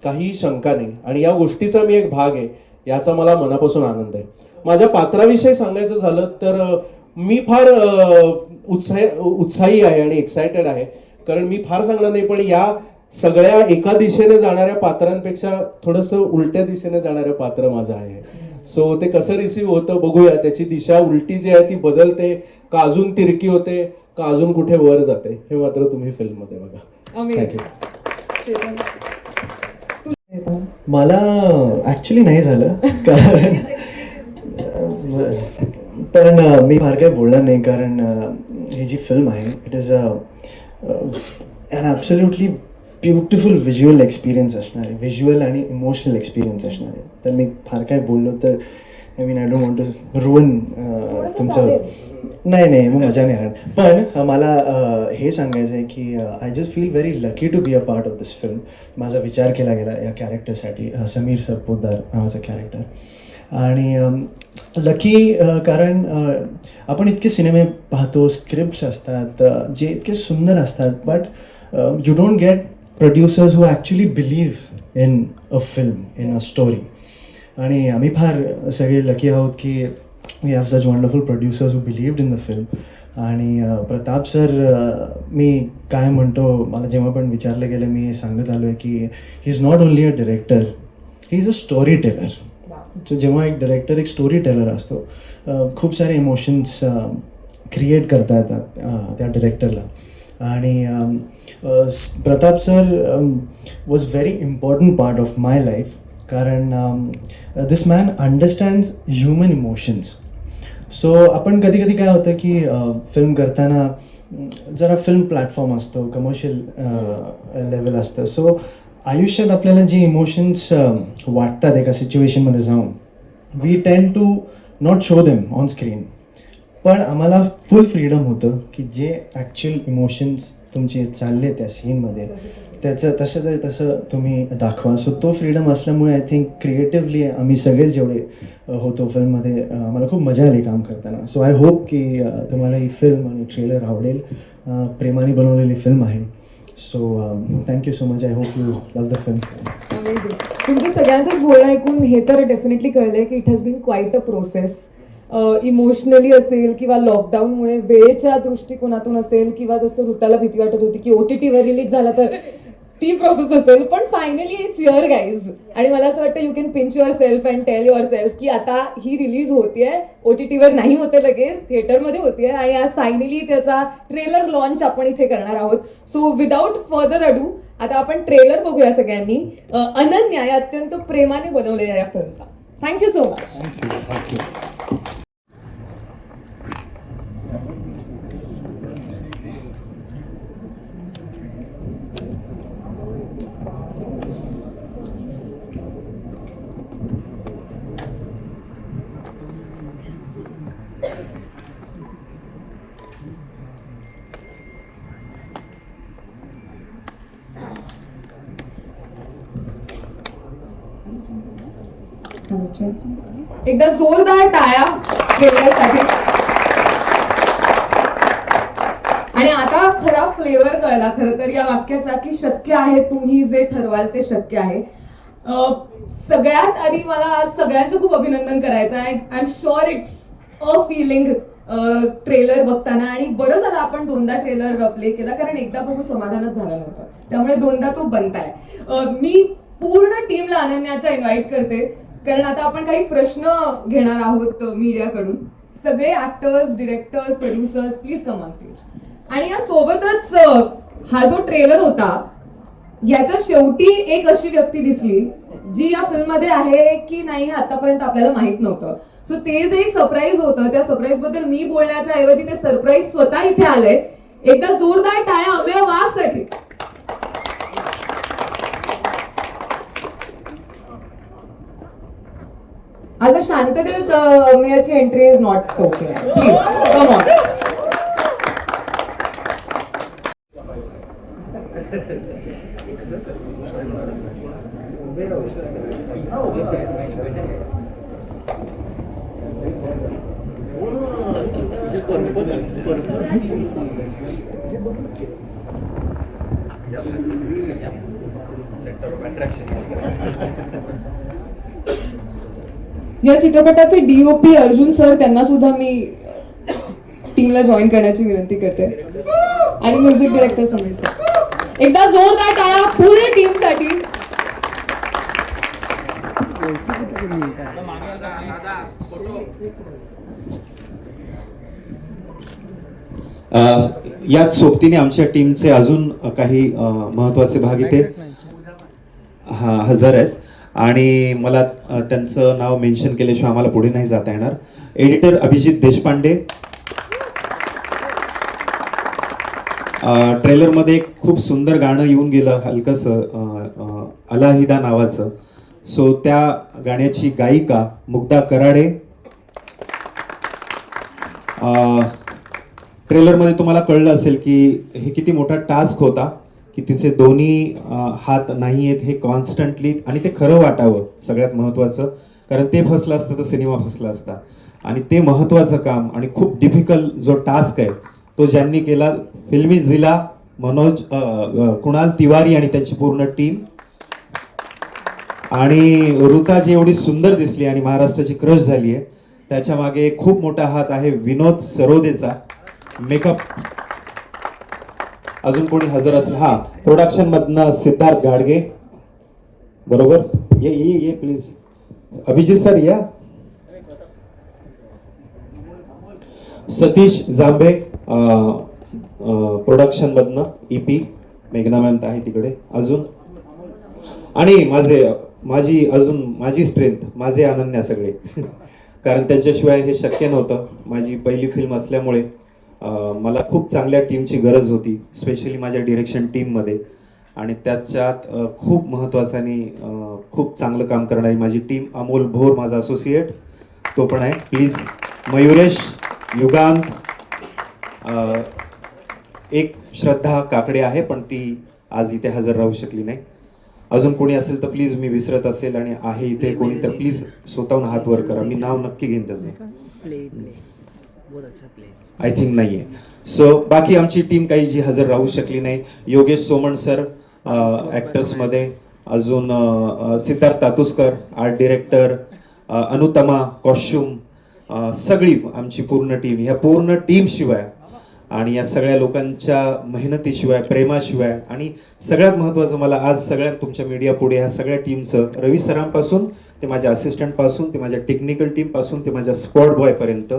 काही शंका नाही आणि या गोष्टीचा मी एक भाग आहे याचा मला मनापासून आनंद आहे. माझ्या पात्राविषयी सांगायचं झालं तर मी फार उत्साही आहे आणि एक्सायटेड आहे, कारण मी फार सांगणार नाही, पण या सगळ्या एका दिशेने जाणाऱ्या पात्रांपेक्षा थोडंसं उलट्या दिशेने जाणारं पात्र माझं आहे. सो ते कसं रिसीव्ह होतं बघूया. त्याची दिशा उलटी जी आहे ती बदलते का अजून तिरकी होते का अजून कुठे वर जाते हे मात्र तुम्ही फिल्ममध्ये बघा. थँक्यू. मला ॲक्च्युली नाही झालं कारण पण मी फार काही बोलणार नाही, कारण ही जी फिल्म आहे it is an absolutely beautiful visual experience असणार आहे, व्हिज्युअल आणि इमोशनल एक्सपिरियन्स असणार आहे. तर मी फार काय बोललो तर I don't want to ruin तुमचं. नाही मग मजा नाही राहणार. पण मला हे सांगायचं आहे की I just feel very lucky to be a part of this film. माझा विचार केला गेला या कॅरेक्टरसाठी, समीर सरपोतदार नावाचं कॅरेक्टर. आणि लकी कारण आपण इतके सिनेमे पाहतो, स्क्रिप्ट्स असतात जे इतके सुंदर असतात, but you don't get producers who actually believe in a film, in a story. आणि आम्ही फार सगळे लकी आहोत की we have such wonderful producers who believed in the film. आणि प्रताप सर, मी काय म्हणतो, मला जेव्हा पण विचारलं गेलं मी हे सांगत आलो आहे की he is not only a director, he is a storyteller. So जेव्हा एक डायरेक्टर एक स्टोरी टेलर असतो, खूप सारे इमोशन्स क्रिएट करता येतात त्या डिरेक्टरला. आणि Pratap sir was very important part of my life, कारण this man understands human emotions. So आपण कधी कधी काय होतं की फिल्म करताना जरा फिल्म प्लॅटफॉर्म असतो, कमर्शियल लेवल असतं. सो आयुष्यात आपल्याला जे इमोशन्स वाटतात एका सिच्युएशनमध्ये जाऊन, we tend to not show them on screen. पण आम्हाला फुल फ्रीडम होतं की जे ॲक्च्युअल इमोशन्स तुमचे चालले त्या सीनमध्ये त्याचं तसं तुम्ही दाखवा. सो तो फ्रीडम असल्यामुळे आय थिंक क्रिएटिव्हली आम्ही सगळे जेवढे होतो फिल्ममध्ये मला खूप मजा आली काम करताना. सो आय होप की तुम्हाला ही फिल्म आणि ट्रेलर आवडेल. प्रेमाने बनवलेली फिल्म आहे. So thank you so much. I hope you love the film. तुमचं सगळ्यांचंच बोलणं ऐकून हे तर डेफिनेटली कळलंय की it has been quite a process. Emotionally असेल किंवा लॉकडाऊनमुळे वेळेच्या दृष्टिकोनातून असेल किंवा जसं ऋताला भीती वाटत होती की OTT-वर रिलीज झाला तर ती प्रोसेस असेल, पण फायनली इट्स युअर गाईज. आणि मला असं वाटतं you can pinch yourself and tell yourself की आता ही रिलीज होतीये, OTT-वर नाही होते लगेच, थिएटरमध्ये होतीये. आणि आज फायनली त्याचा ट्रेलर लॉन्च आपण इथे करणार आहोत. सो विदाऊट फर्दर अडू आता आपण ट्रेलर बघूया सगळ्यांनी. अनन्या या अत्यंत प्रेमाने बनवलेल्या या फिल्मचा. Thank you so much. एकदा जोरदार टाळ्या केल्यासाठी. आणि आता खरा फ्लेवर कळला खरं तर या वाक्याचा की शक्य आहे, तुम्ही जे ठरवाल ते शक्य आहे. सगळ्यात आधी मला आज सगळ्यांचं खूप अभिनंदन करायचं आहे. I am sure it's a feeling trailer बघताना. आणि बरं झालं आपण 2दा ट्रेलर प्ले केला, कारण एकदा बघून समाधानच झालं नव्हतं, त्यामुळे 2दा तो बनताय. मी पूर्ण टीमला अनन्याच्या इन्व्हाइट करते, कारण आता आपण काही प्रश्न घेणार आहोत मीडियाकडून. सगळे actors, directors, producers please come on stage. आणि या सोबतच हा जो ट्रेलर होता याच्या शेवटी एक अशी व्यक्ती दिसली जी या फिल्म मध्ये आहे की नाही हे आतापर्यंत आपल्याला माहित नव्हतं. सो ते जे एक सरप्राईज होतं, त्या सरप्राईज बद्दल मी बोलण्याच्या ऐवजी ते सरप्राईज स्वतः इथे आले. एकदा जोरदार टाळ्या अमेय वाघसाठी. आज शांततेत अमेयाची entry is not okay. Please come on. Centre of attraction. या चित्रपटाचे DOP अर्जुन सर, त्यांना सुद्धा मी टीमला जॉईन करण्याची विनंती करते, आणि म्युझिक डायरेक्टर समीर सर. एकदा जोरदार टाळ्या पूर्ण टीमसाठी. याच सोबतीने आमच्या टीमचे अजून काही महत्त्वाचे भाग इथे हजर आहेत, आणि मला त्यांचं नाव मेन्शन केल्याशिवाय आम्हाला पुढे नाही जाता येणार. एडिटर अभिजित देशपांडे, ट्रेलरमध्ये एक खूप सुंदर गाणं येऊन गेलं हलकंसं, अलाहिदा नावाचं, सो त्या गाण्याची गायिका मुग्धा कराडे. ट्रेलरमध्ये तुम्हाला कळलं असेल की हे किती मोठा टास्क होता, की तिचे दोन्ही हात नाही आहेत हे कॉन्स्टंटली, आणि ते खरं वाटावं सगळ्यात महत्त्वाचं, कारण ते फसलं असतं तर सिनेमा फसला असता. आणि ते महत्त्वाचं काम आणि खूप डिफिकल्ट जो टास्क आहे तो ज्यांनी केला, फिल्मी झिला, मनोज, कुणाल तिवारी आणि त्यांची पूर्ण टीम. आणि ऋता जी एवढी सुंदर दिसली आणि महाराष्ट्राची क्रश झाली आहे, त्याच्या मागे खूप मोठा हात आहे विनोद सरोदेचा, मेकअप. अजून कोणी हजर असेल? हा, प्रोडक्शन मधनं सिद्धार्थ गाडगे, बरोबर, ये ये ये प्लीज. अभिजित सर या. सतीश जांभे प्रोडक्शन मधनं EP, मेघना मॅम आहे तिकडे. अजून आणि माझी स्ट्रेंथ, माझे अनन्या सगळे कारण त्यांच्याशिवाय हे शक्य नव्हतं. माझी पहिली फिल्म असल्यामुळे मला खूप चांगल्या टीमची गरज होती, स्पेशली माझ्या डिरेक्शन टीममध्ये, आणि त्याच्यात खूप महत्त्वाचं आणि खूप चांगलं काम करणारी माझी टीम. अमोल भोर माझा असोसिएट, तो पण आहे. प्लीज मयुरेश, युगांत, एक श्रद्धा काकडे आहे पण ती आज इथे हजर राहू शकली नाही. अजून कोणी असेल तर प्लीज, मी विसरत असेल आणि आहे इथे कोणी तर प्लीज स्वतःहून हात वर करा, मी नाव नक्की घेईन त्याचं. आय थिंक नाही आहे. सो बाकी आमची टीम काही जी हजर राहू शकली नाही, योगेश सोमण सर ॲक्टर्समध्ये, अजून Siddharth Tatuskar art director, Anutama costume, सगळी आमची पूर्ण टीम. ह्या पूर्ण टीमशिवाय आणि या सगळ्या लोकांच्या मेहनतीशिवाय, प्रेमाशिवाय, आणि सगळ्यात महत्त्वाचं मला आज सगळ्यात तुमच्या मीडिया पुढे ह्या सगळ्या टीमचं, रवी सरांपासून ते माझ्या असिस्टंटपासून ते माझ्या टेक्निकल टीमपासून ते माझ्या स्पॉट बॉयपर्यंत,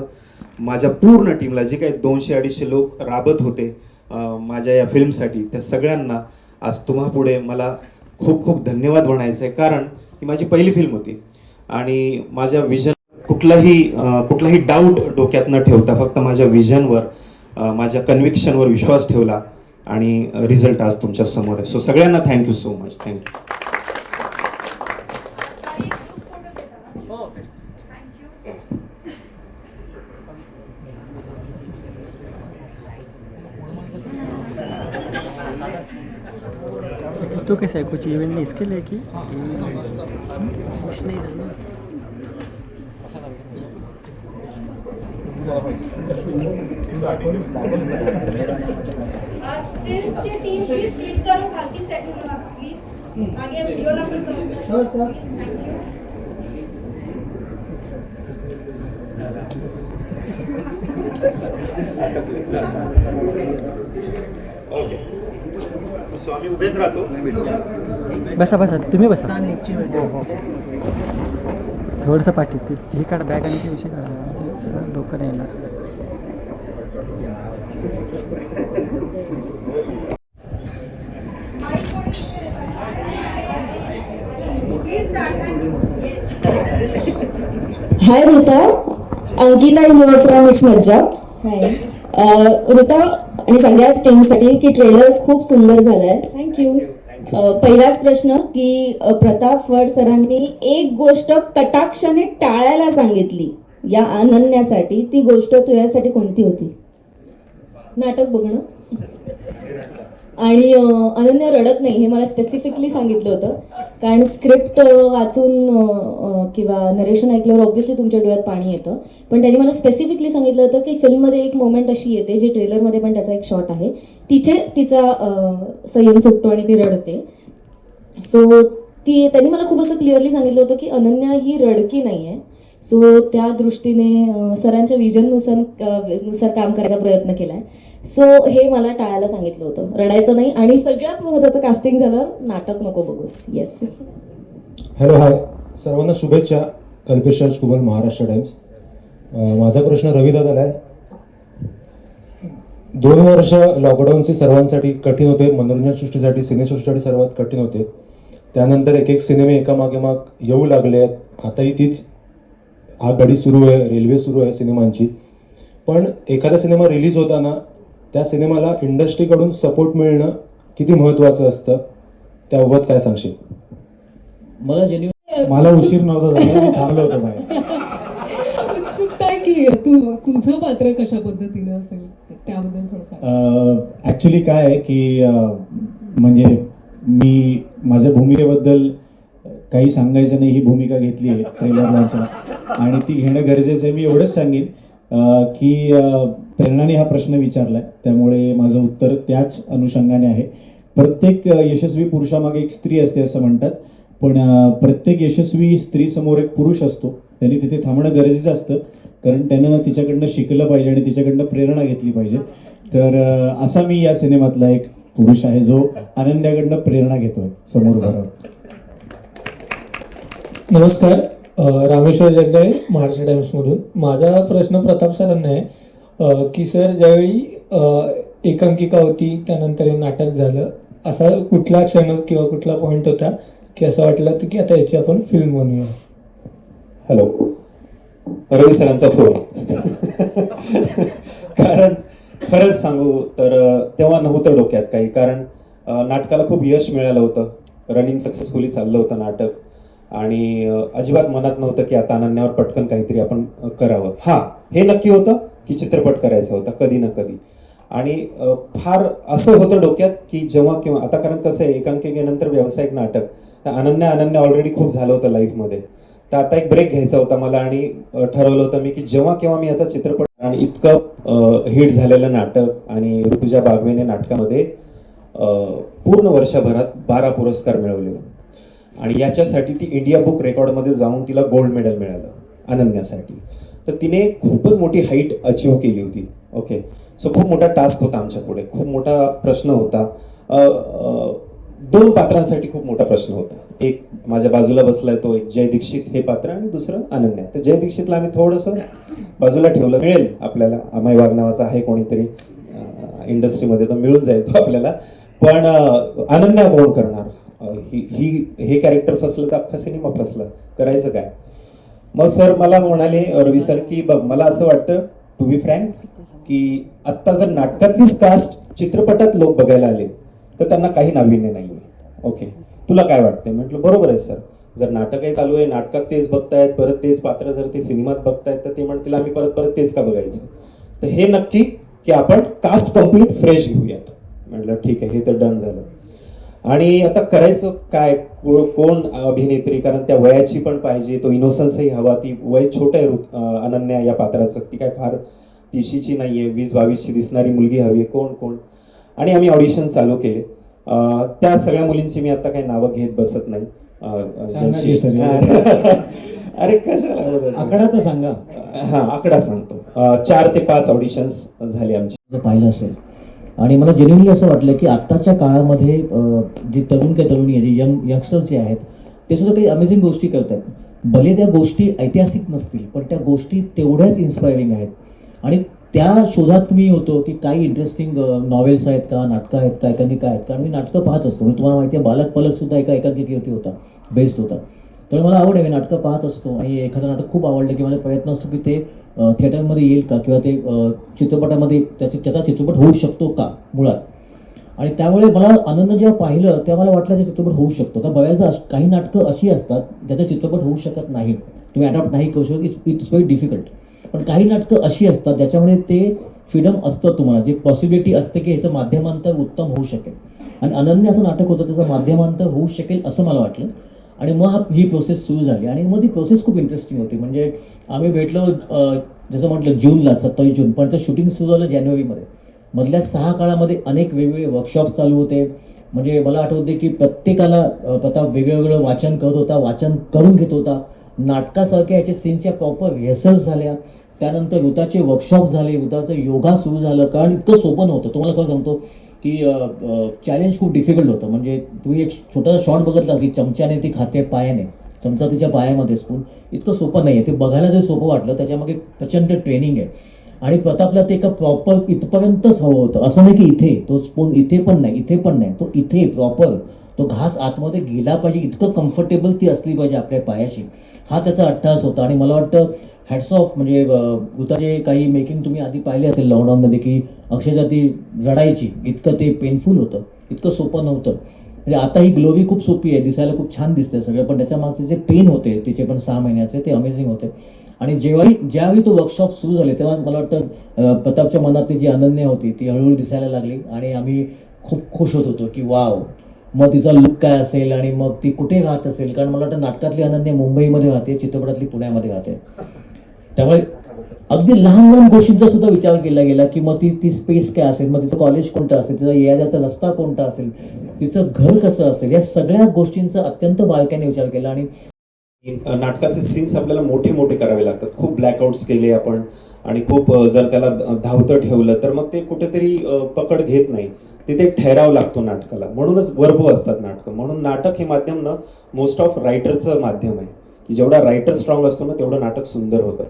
माझ्या पूर्ण टीमला जे काही 200-250 लोक राबत होते माझ्या या फिल्मसाठी, त्या सगळ्यांना आज तुम्हापुढे मला खूप खूप धन्यवाद म्हणायचं आहे. कारण ही माझी पहिली फिल्म होती आणि माझ्या विजन, कुठलाही डाऊट डोक्यात न ठेवता फक्त माझ्या विजनवर, माझ्या कन्व्हिक्शनवर विश्वास ठेवला आणि रिझल्ट आज तुमच्या समोर आहे. सो सगळ्यांना थँक्यू सो मच. थँक्यू. तो कैसा है, कुछ इवेंट नहीं इसके लिए कि कुछ नहीं था. टीम प्लीज क्लिक करो, खाली सेट करो प्लीज. आगे वीडियो ना फिर करो. सर ओके, सो आम्ही उभेच राहतो. बसा बसा, तुम्ही बसा. हो हो, थोडंसं पाठी हे काढ, बॅग आणि विषय काढा, लोक नाही येणार. Hi Ruta, Ankita here from it's Majja. Hi ऋता आणि सगळ्याच टीमसाठी की ट्रेलर खूप सुंदर झालाय. थँक्यू. पहिलाच प्रश्न की प्रताप फड सरांनी एक गोष्ट कटाक्षाने टाळायला सांगितली या अनन्यासाठी, ती गोष्ट तुझ्यासाठी कोणती होती? नाटक बघणं. आणि अनन्या रडत नाही हे मला स्पेसिफिकली सांगितलं होतं, कारण स्क्रिप्ट वाचून किंवा नरेशन ऐकल्यावर ऑब्व्हियसली तुमच्या डोळ्यात पाणी येतं, पण त्यांनी मला स्पेसिफिकली सांगितलं होतं की फिल्ममध्ये एक मोमेंट अशी येते, जे ट्रेलरमध्ये पण त्याचा एक शॉट आहे, तिथे तिचा संयम सुटतो आणि ती रडते. सो त्यांनी मला खूप असं क्लिअरली सांगितलं होतं की अनन्या ही रडकी नाही आहे, सो त्या दृष्टीने सरांच्या विजननुसार काम करायचा प्रयत्न केला आहे. सो हे मला टाळायला सांगितलं होतं, रडायचं नाही. आणि सगळ्यात महत्त्वाचं कास्टिंग झालं, नाटक नको बघूस. येस. हॅलो, हाय सर्वांना शुभेच्छा. कल्पेश राज कुबल, महाराष्ट्र टाइम्स. माझा प्रश्न रविदादाला आहे. 2 वर्ष लॉकडाऊनचे सर्वांसाठी कठीण होते, मनोरंजन सृष्टीसाठी, सिनेसृष्टीसाठी सर्वात कठीण होते. त्यानंतर एक एक सिनेमे एकामागे माग येऊ लागले आहेत. आताही तीच आगगाडी सुरू आहे, रेल्वे सुरू आहे सिनेमांची. पण एखादा सिनेमा रिलीज होताना त्या सिनेमाला इंडस्ट्रीकडून सपोर्ट मिळणं किती महत्त्वाचं असतं, त्याबाबत काय सांगशील? मला उशीर नव्हता झाला, मी थांबलो होतो बाहेर. उत्सुकता आहे की तुझं पात्र कशा पद्धतीनं असेल त्याबद्दल थोडं सांग. ॲक्च्युली काय आहे की म्हणजे मी माझ्या भूमिकेबद्दल काही सांगायचं नाही, ही भूमिका घेतली आहे ट्रेलर लॉन्चला आणि ती घेणं गरजेचं आहे. मी एवढंच सांगेन की प्रेरणाने हा प्रश्न विचारला आहे, त्यामुळे माझं उत्तर त्याच अनुषंगाने आहे. प्रत्येक यशस्वी पुरुषामागे एक स्त्री असते असं म्हणतात, पण प्रत्येक यशस्वी स्त्रीसमोर एक पुरुष असतो. त्यांनी तिथे थांबणं गरजेचं असतं, कारण त्यानं तिच्याकडनं शिकलं पाहिजे आणि तिच्याकडनं प्रेरणा घेतली पाहिजे. तर असा मी या सिनेमातला एक पुरुष आहे जो अनन्याकडनं प्रेरणा घेतोय समोर बरोबर. नमस्कार, रामेश्वर जगदाळे, महाराष्ट्र टाइम्समधून. माझा प्रश्न प्रताप सरांना आहे की सर, ज्यावेळी एकांकिका होती त्यानंतर हे नाटक झालं, असा कुठला क्षण किंवा कुठला पॉईंट होता की असं वाटलं होतं की आता याची आपण फिल्म बनवूया? हॅलो, रवी सरांचा फोन. कारण खरंच सांगू तर तेव्हा नव्हतं डोक्यात काही, कारण नाटकाला खूप यश मिळालं होतं, रनिंग सक्सेसफुली चाललं होतं नाटक, आणि अजिबात मनात नव्हतं की आता अनन्यावर पटकन काहीतरी आपण करावं. हां, हे नक्की होतं की चित्रपट करायचा होता कधी ना कधी. आणि फार असं होतं डोक्यात की जेव्हा किंवा आता, कारण कसं आहे एकांकिकेनंतर व्यावसायिक नाटक, तर अनन्या ऑलरेडी खूप झालं होतं लाईफमध्ये, तर आता एक ब्रेक घ्यायचा होता मला. आणि ठरवलं होतं मी की जेव्हा केव्हा मी याचा चित्रपट, आणि इतकं हिट झालेलं नाटक आणि ऋतुजा बागवेने नाटकामध्ये पूर्ण वर्षभरात 12 पुरस्कार मिळवले, आणि याच्यासाठी ती इंडिया बुक रेकॉर्डमध्ये जाऊन तिला गोल्ड मेडल मिळालं अनन्यासाठी. तर तिने खूपच मोठी हाईट अचीव केली होती. ओके, सो खूप मोठा टास्क होता आमच्या पुढे, खूप मोठा प्रश्न होता. 2 पात्रांसाठी खूप मोठा प्रश्न होता. एक माझ्या बाजूला बसलाय तो एक जय दीक्षित हे पात्र, आणि दुसरं अनन्या. तर जय दीक्षितला आम्ही थोडंसं बाजूला ठेवलं, मिळेल आपल्याला, अमय वाघ नावाचा आहे कोणीतरी इंडस्ट्रीमध्ये, तर मिळून जाईल तो आपल्याला. पण अनन्या कोण करणार? हे कॅरेक्टर फसलं तर अख्खा सिनेमा फसला, करायचं काय? मग सर मला म्हणाले, रवी सर, की बघ मला असं वाटतं, टू बी फ्रँक, की आत्ता जर नाटकातलीच कास्ट चित्रपटात लोक बघायला आले तर त्यांना काही नाविन्य नाही आहे. ओके, तुला काय वाटतंय? म्हटलं बरोबर आहे सर, जर नाटकही चालू आहे, नाटकात तेच बघतायत, परत तेच पात्र जर ते सिनेमात बघतायत, तर ते म्हणतील आम्ही परत परत तेच का बघायचं? तर हे नक्की की आपण कास्ट कम्प्लीट फ्रेश घेऊयात. म्हटलं ठीक आहे, हे तर डन झालं. आणि आता करायचं काय, कोण अभिनेत्री, कारण त्या वयाची पण पाहिजे, तो इनोसन्सही हवा. ती वय छोटं आहे अनन्या या पात्राचं, ती काय फार 30ची नाही आहे, 20-22ची दिसणारी मुलगी हवी आहे. कोण? आणि आम्ही ऑडिशन चालू केले. त्या सगळ्या मुलींची मी आता काही नावं घेत बसत नाही. अरे कशाला, आकडा तर सांगा. हां, आकडा सांगतो. 4 ते 5 ऑडिशन्स झाले आमचे. पाहिलं असेल, आणि मला जेन्युइनली असं वाटलं की आत्ताच्या काळामध्ये जी तरुणी आहे, जी यंगस्टर्स जे आहेत, ते सुद्धा काही अमेझिंग गोष्टी करतात. भले त्या गोष्टी ऐतिहासिक नसतील, पण त्या गोष्टी तेवढ्याच इन्स्पायरिंग आहेत. आणि त्या शोधात मी होतो की काही इंटरेस्टिंग नॉवेल्स आहेत का, नाटकं आहेत का, एकांकिका आहेत. कारण मी नाटकं पाहत असतो, म्हणजे तुम्हाला माहिती आहे बालक पलक सुद्धा एका एकांकिकेवरती होता, बेस्ड होता. तर मला आवड आहे, मी नाटकं पाहत असतो, आणि एखादं नाटक खूप आवडलं की माझा प्रयत्न असतो की ते थिएटरमध्ये येईल का, किंवा ते चित्रपटामध्ये त्याचा चित्रपट होऊ शकतो का मुळात. आणि त्यामुळे मला अनन्या जेव्हा पाहिलं तेव्हा मला वाटलं ते चित्रपट होऊ शकतो का. बऱ्याचदा काही नाटकं अशी असतात ज्याचा चित्रपट होऊ शकत नाही, तुम्ही अडॉप्ट नाही करू शकत, इट्स व्हेरी डिफिकल्ट. पण काही नाटकं अशी असतात ज्याच्यामध्ये ते फ्रीडम असतं, तुम्हाला जे पॉसिबिलिटी असते की ह्याचं माध्यमांतर उत्तम होऊ शकेल. आणि अनन्या असं नाटक होतं त्याचं माध्यमांतर होऊ शकेल असं मला वाटलं. आणि मग ही प्रोसेस सुरू झाली, आणि मग ती प्रोसेस खूप इंटरेस्टिंग होती. म्हणजे आम्ही भेटलो जसं म्हटलं जूनला, 27 जून, पण त्याचं शूटिंग सुरू झालं जानेवारीमध्ये. मधल्या 6 काळामध्ये अनेक वेगवेगळे वर्कशॉप्स चालू होते. म्हणजे मला आठवते की प्रत्येकाला प्रताप वेगळं वाचन करत होता, वाचन करून घेत होता, नाटकासारख्या ह्याचे सीनच्या प्रॉपर रिहर्सल्स झाल्या, त्यानंतर ऋताचे वर्कशॉप झाले, ऋताचं योगा सुरू झालं. कारण इतकं सोपं नव्हतं. तुम्हाला खरं सांगतो की चॅलेंज खूप डिफिकल्ट होतं. म्हणजे तुम्ही एक छोटासा शॉट बघितला की चमच्याने ती खाते पायाने, चमचा तिच्या पायामध्ये स्पून, इतकं सोपं नाही आहे. ते बघायला जे सोपं वाटलं त्याच्यामागे प्रचंड ट्रेनिंग आहे. आणि प्रतापला ते एका प्रॉपर इथपर्यंतच हवं होतं. असं नाही की इथे तो स्पून इथे पण नाही, इथे पण नाही, तो इथे प्रॉपर तो घास आतमध्ये गेला पाहिजे, इतकं कम्फर्टेबल ती असली पाहिजे आपल्या पायाशी. हा त्याचा अट्टहास होता. आणि मला वाटतं हॅट्स ऑफ, म्हणजे ऋताचे काही मेकिंग तुम्ही आधी पाहिले असेल लॉकडाऊनमध्ये की अक्षरशः ती रडायची, इतकं ते पेनफुल होतं, इतकं सोपं नव्हतं. म्हणजे आता ही ग्लोवी खूप सोपी आहे, दिसायला खूप छान दिसते सगळं, पण त्याच्या मागचे जे पेन होते तिचे पण 6 महिन्याचे, ते अमेझिंग होते. आणि ज्यावेळी तो वर्कशॉप सुरू झाले तेव्हा मला वाटतं प्रतापच्या मनातली जी अनन्या होती ती हळूहळू दिसायला लागली आणि आम्ही खूप खुश होत होतो की वाव, मग तिचा लुक काय असेल आणि मग ती कुठे राहत असेल. कारण मला वाटतं नाटकातली अनन्या मुंबईमध्ये राहते, चित्रपटातली पुण्यामध्ये राहते. त्यामुळे अगदी लहान लहान गोष्टींचा सुद्धा विचार केला गेला की मग ती स्पेस काय असेल, मग तिचं कॉलेज कोणतं असेल, तिचा येण्याचा रस्ता कोणता असेल, तिचं घर कसं असेल, या सगळ्या गोष्टींचा अत्यंत बारकाईने विचार केला. आणि नाटकाचे सीन्स आपल्याला मोठे मोठे करावे लागतात. खूप ब्लॅकआउट्स केले आपण आणि खूप जर त्याला धावतं ठेवलं तर मग ते कुठेतरी पकड घेत नाही. तिथे ठहराव लागतो नाटकाला. म्हणूनच वर्बो असतात नाटकं. म्हणून नाटक हे माध्यम ना मोस्ट ऑफ रायटरचं माध्यम आहे की जेवढा रायटर स्ट्रॉंग असतो ना तेवढं नाटक सुंदर होतं.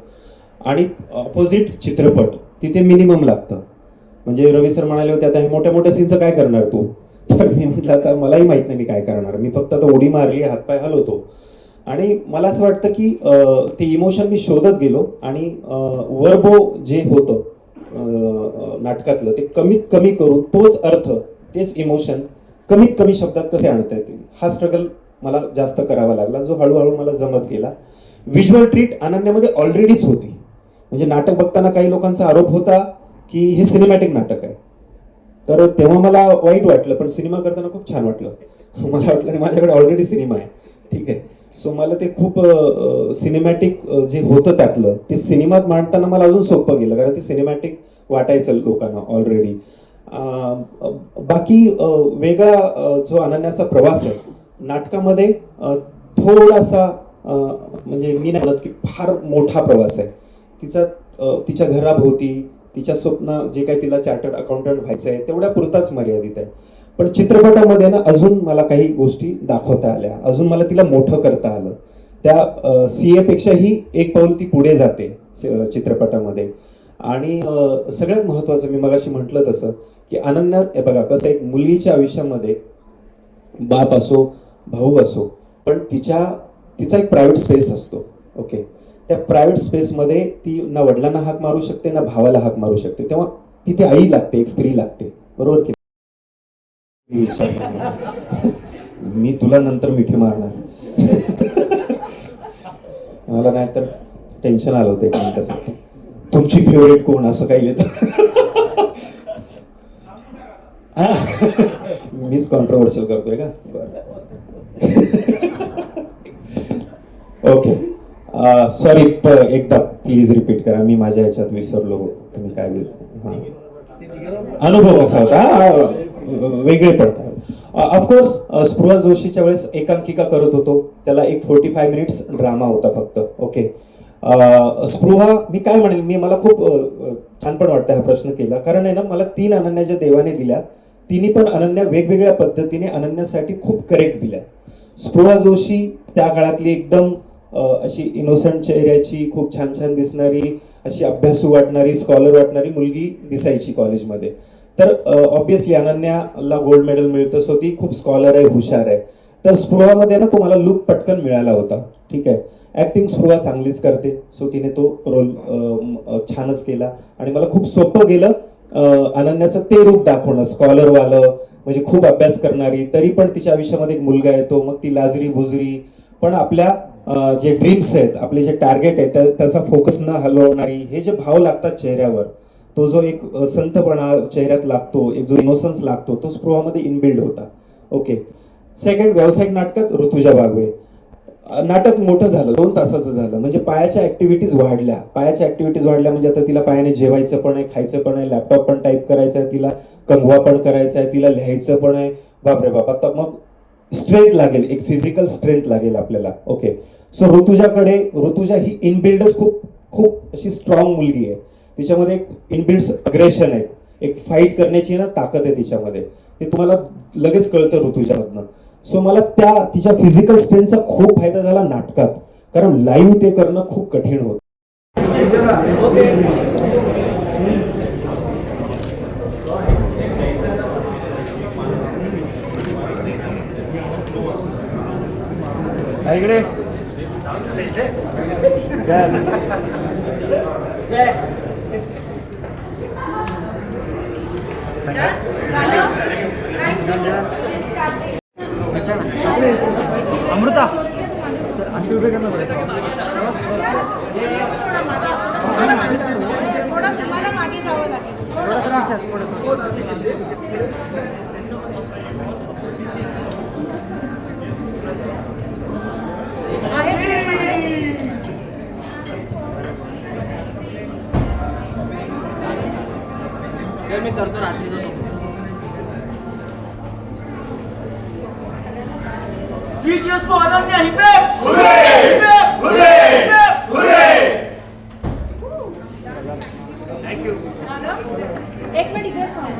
आणि ऑपोजिट चित्रपट, तिथे मिनिमम लागतं. म्हणजे रवी सर म्हणाले होते आता हे मोठ्या मोठ्या सीनचं काय करणार तू, तर मी म्हटलं आता मलाही माहित नाही मी काय करणार. मी फक्त आता उडी मारली, हातपाय हलवतो. आणि मला असं वाटतं की ते इमोशन मी शोधत गेलो आणि वर्बो जे होतं नाटकातलं ते कमीत कमी करून तोच अर्थ, तेच इमोशन कमीत कमी शब्दात कसे आणता येतील, हा स्ट्रगल मला जास्त करावा लागला, जो हळूहळू मला जमत गेला. व्हिज्युअल ट्रीट अनन्यामध्ये ऑलरेडीच होती. म्हणजे नाटक बघताना काही लोकांचा आरोप होता की हे सिनेमॅटिक नाटक आहे, तर तेव्हा मला वाईट वाटलं, पण सिनेमा करताना खूप छान वाटलं. मला वाटलं माझ्याकडे ऑलरेडी सिनेमा आहे, ठीक आहे. सो मला ते खूप सिनेमॅटिक जे होतं त्यातलं ते सिनेमात मांडताना मला अजून सोपं गेलं, कारण ते सिनेमॅटिक वाटायचं लोकांना ऑलरेडी. बाकी वेगळा जो अनन्याचा प्रवास आहे नाटकामध्ये थोडासा म्हणजे मी नाही म्हणत की फार मोठा प्रवास आहे तिच्या घराभोवती, तिच्या स्वप्न जे काही तिला चार्टर्ड अकाउंटंट व्हायचं आहे तेवढ्या पुरताच मर्यादित आहे. पण चित्रपटामध्ये ना अजून मला काही गोष्टी दाखवता आल्या, अजून मला तिला मोठं करता आलं. त्या CA पेक्षाही एक पाऊल ती पुढे जाते चित्रपटामध्ये. आणि सगळ्यात महत्त्वाचं मी मगाशी म्हटलं तसं की अनन्या, बघा कसं एक मुलीच्या आयुष्यामध्ये बाप असो भाऊ असो, पण तिचा एक प्रायव्हेट स्पेस असतो. ओके, त्या प्रायव्हेट स्पेसमध्ये ती ना वडिलांना हाक मारू शकते ना भावाला हाक मारू शकते. तेव्हा तिथे आई लागते, एक स्त्री लागते, बरोबर की. मी तुला नंतर मिठी मारणार. मला नाही तर टेन्शन आलं होतं एक मिनिटासाठी. तुमची फेवरेट कोण असं काही येतं. मीच कॉन्ट्रोवर्शियल करतोय का? ओके, सॉरी, एकदा प्लीज रिपीट करा. मी माझ्या ह्याच्यात विसरलो. तुम्ही काय अनुभव कसा होता, वेगळे पडतात. ऑफकोर्स स्पृहा जोशीच्या वेळेस एकांकिका करत होतो, त्याला एक 45 मिनिट्स ड्रामा होता फक्त. ओके, स्पृहा, मी काय म्हणेल, मला खूप छान पण वाटतं हा प्रश्न केला, कारण आहे ना मला 3 अनन्या ज्या देवाने दिल्या तिन्ही पण अनन्या वेगवेगळ्या पद्धतीने अनन्यासाठी खूप करेक्ट दिल्या. स्पृहा जोशी त्या काळातली एकदम अशी इनोसंट चेहऱ्याची, खूप छान छान दिसणारी, अशी अभ्यासू वाटणारी, स्कॉलर वाटणारी मुलगी दिसायची कॉलेजमध्ये. तर ऑब्विसली अनन्याला गोल्ड मेडल मिळतं, सो ती खूप स्कॉलर आहे, हुशार आहे. तर स्पृहामध्ये ना तुम्हाला लुक पटकन मिळाला होता, ठीक आहे. ऍक्टिंग स्पृहा चांगलीच करते, सो तिने तो रोल छानच केला आणि मला खूप सोपं गेलं अनन्याचं ते रूप दाखवणं, स्कॉलरवालं, म्हणजे खूप अभ्यास करणारी, तरी पण तिच्या आयुष्यामध्ये एक मुलगा येतो, मग ती लाजरी बुजरी, पण आपल्या जे ड्रीम्स आहेत, आपले जे टार्गेट आहे त्याचा फोकस न हलवणारी, हे जे भाव लागतात चेहऱ्यावर, तो जो एक संतपणा चेहऱ्यात लागतो, एक जो इनोसन्स लागतो, तो स्पृहामध्ये इनबिल्ड होता. ओके. सेकंड, व्यावसायिक नाटकात ऋतुजा बागवे. नाटक मोठं झालं, 2 तासाचं झालं, म्हणजे पायाच्या ऍक्टिव्हिटीज वाढल्या. म्हणजे आता तिला पायाने जेवायचं पण आहे, खायचं पण आहे, लॅपटॉप पण टाईप करायचं आहे, तिला कंगवा पण करायचा आहे, तिला लिहायचं पण आहे. बापरे बाप. आता मग स्ट्रेंथ लागेल, एक फिजिकल स्ट्रेंथ लागेल आपल्याला. ओके, सो ऋतुजा ही इनबिल्डच खूप खूप अशी स्ट्रॉंग मुलगी आहे. तिच्यामध्ये एक इनबिल्ड अग्रेशन आहे, एक फाईट करण्याची ना ताकद आहे तिच्यामध्ये. ते तुम्हाला लगेच कळतं ऋतुजामधनं. सो मला तिच्या फिजिकल स्ट्रेंथचा खूप फायदा झाला नाटकात, कारण लाईव्ह ते करणं खूप कठीण होतं. इकडे अमृता अशी उभे करणार तुम्हाला मागे जावं मी करतो रात्रीचं. Cheers for Ananya, hip hip! Hooray! Hip hip! Hooray! Hip hip! Hooray! Thank you. एक मिनिट इथेच थांब.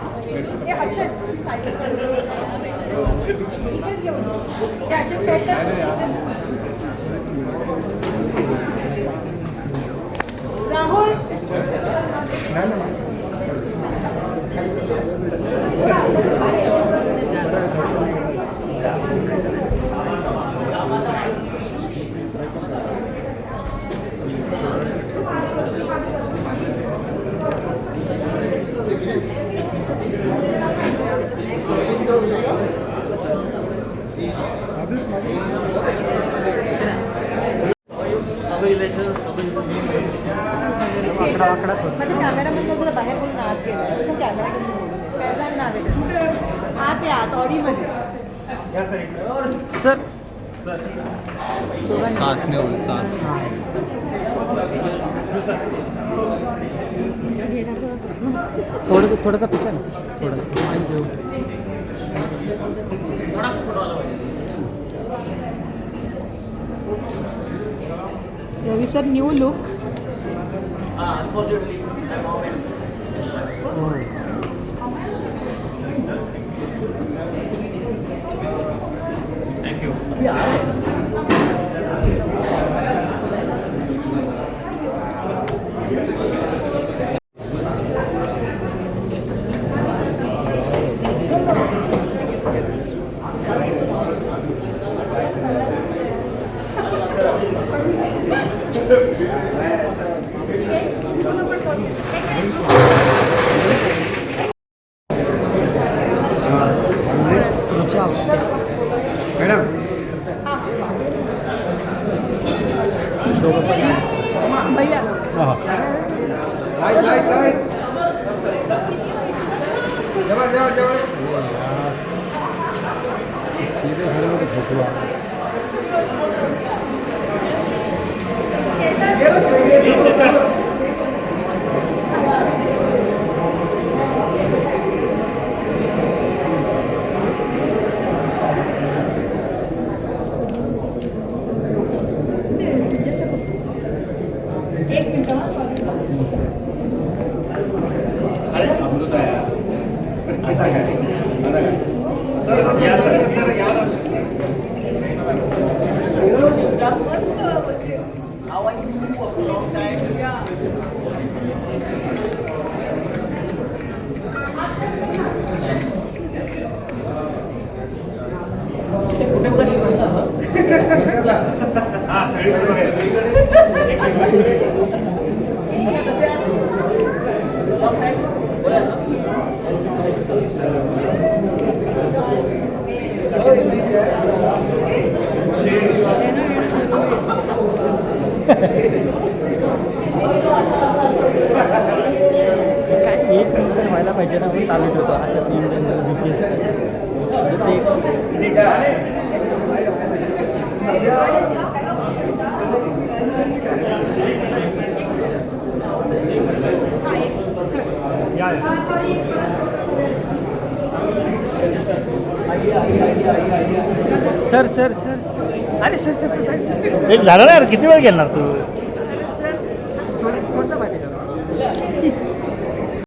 हे अक्षय सायकल इथेच घेऊन ते असे सेट राहुल माझ्या कॅमेरामॅनला जरा बाहेर बोलून आत गेला तसं कॅमेरा घेऊन फैजान नाव आहे त्याचं. आत आहे आत ऑडीमध्ये सर साथ में हो साथ. थोडासा पिछा ना थोडा. Thank you. Ravi sir new look Unfortunately, my mom is. Thank you. Madam भैया एक minute sorry How are you for a long time? हा सगळीकडे काय एक मिनिट व्हायला पाहिजे ना आपण चालू ठेवतो असं आइए सर सर सर अरे सर सर सर एक झालं ना यार, किती वेळ घेणार तू?